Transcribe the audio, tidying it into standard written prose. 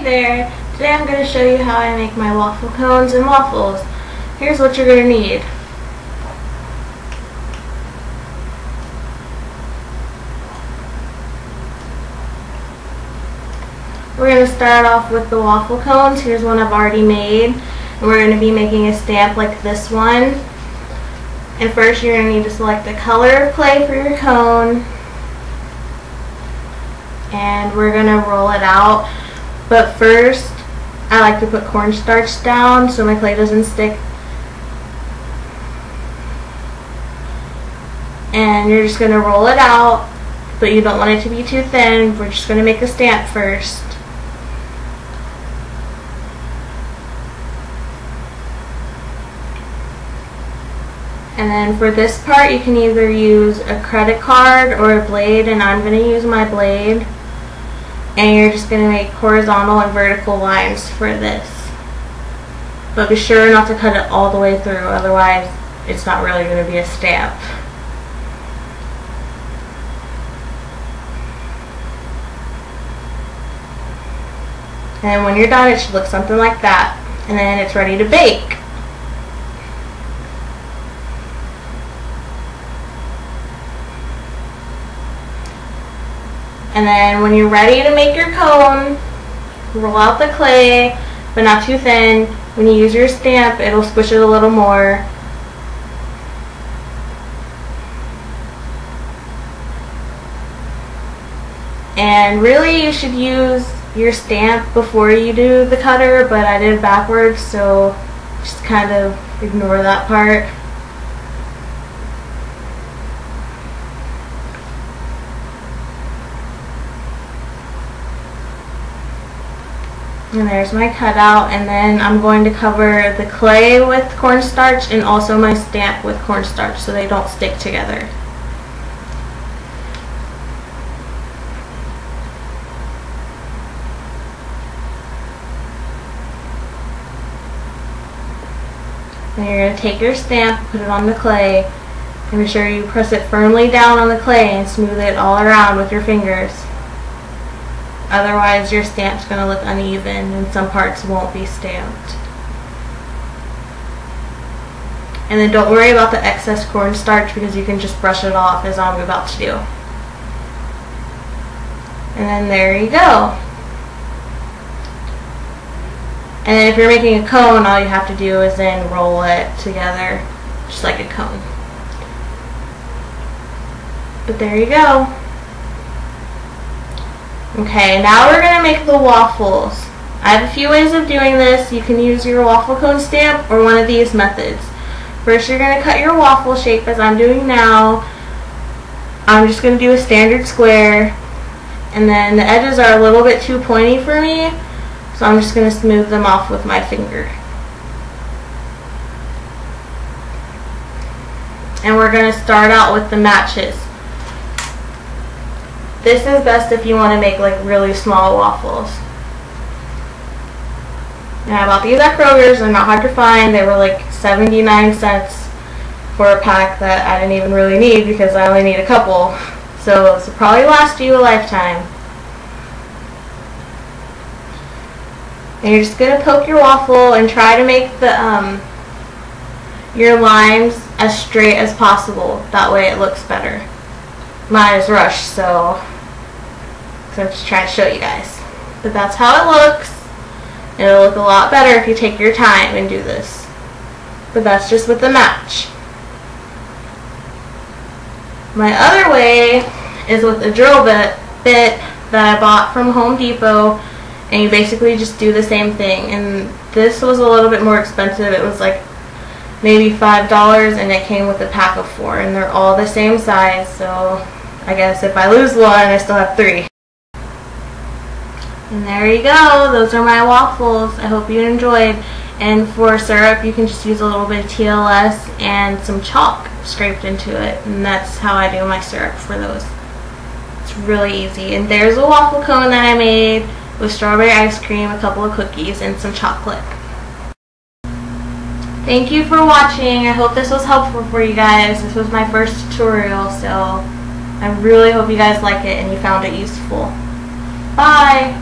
there! Today I'm going to show you how I make my waffle cones and waffles. Here's what you're going to need. We're going to start off with the waffle cones. Here's one I've already made. And we're going to be making a stamp like this one. And first you're going to need to select the color of clay for your cone. And we're going to roll it out. But first, I like to put cornstarch down so my clay doesn't stick. And you're just going to roll it out, but you don't want it to be too thin. We're just going to make a stamp first. And then for this part, you can either use a credit card or a blade, and I'm going to use my blade. And you're just going to make horizontal and vertical lines for this. But be sure not to cut it all the way through, otherwise it's not really going to be a stamp. And when you're done, it should look something like that. And then it's ready to bake. And then when you're ready to make your cone, roll out the clay, but not too thin. When you use your stamp, it'll squish it a little more. And really you should use your stamp before you do the cutter, but I did it backwards, so just kind of ignore that part. And there's my cutout, and then I'm going to cover the clay with cornstarch and also my stamp with cornstarch so they don't stick together. Then you're going to take your stamp, put it on the clay, and be sure you press it firmly down on the clay and smooth it all around with your fingers. Otherwise your stamp's going to look uneven and some parts won't be stamped. And then don't worry about the excess cornstarch because you can just brush it off as I'm about to do. And then there you go. And then if you're making a cone, all you have to do is then roll it together just like a cone. But there you go. Okay, now we're going to make the waffles. I have a few ways of doing this. You can use your waffle cone stamp or one of these methods. First you're going to cut your waffle shape as I'm doing now. I'm just going to do a standard square. And then the edges are a little bit too pointy for me, so I'm just going to smooth them off with my finger. And we're going to start out with the matches. This is best if you want to make like really small waffles. And I bought these at Kroger's. They're not hard to find. They were like 79 cents for a pack that I didn't even really need because I only need a couple. So this will probably last you a lifetime. And you're just going to poke your waffle and try to make the your lines as straight as possible. That way it looks better. Mine is rushed, so I'm just trying to show you guys. But that's how it looks. It'll look a lot better if you take your time and do this. But that's just with the match. My other way is with a drill bit that I bought from Home Depot, and you basically just do the same thing. And this was a little bit more expensive. It was like maybe $5, and it came with a pack of 4, and they're all the same size, so I guess if I lose one, I still have 3. And there you go, those are my waffles. I hope you enjoyed. And for syrup, you can just use a little bit of TLS and some chalk scraped into it, and that's how I do my syrup for those. It's really easy. And there's a waffle cone that I made with strawberry ice cream, a couple of cookies, and some chocolate. Thank you for watching. I hope this was helpful for you guys. This was my first tutorial, so I really hope you guys like it and you found it useful. Bye!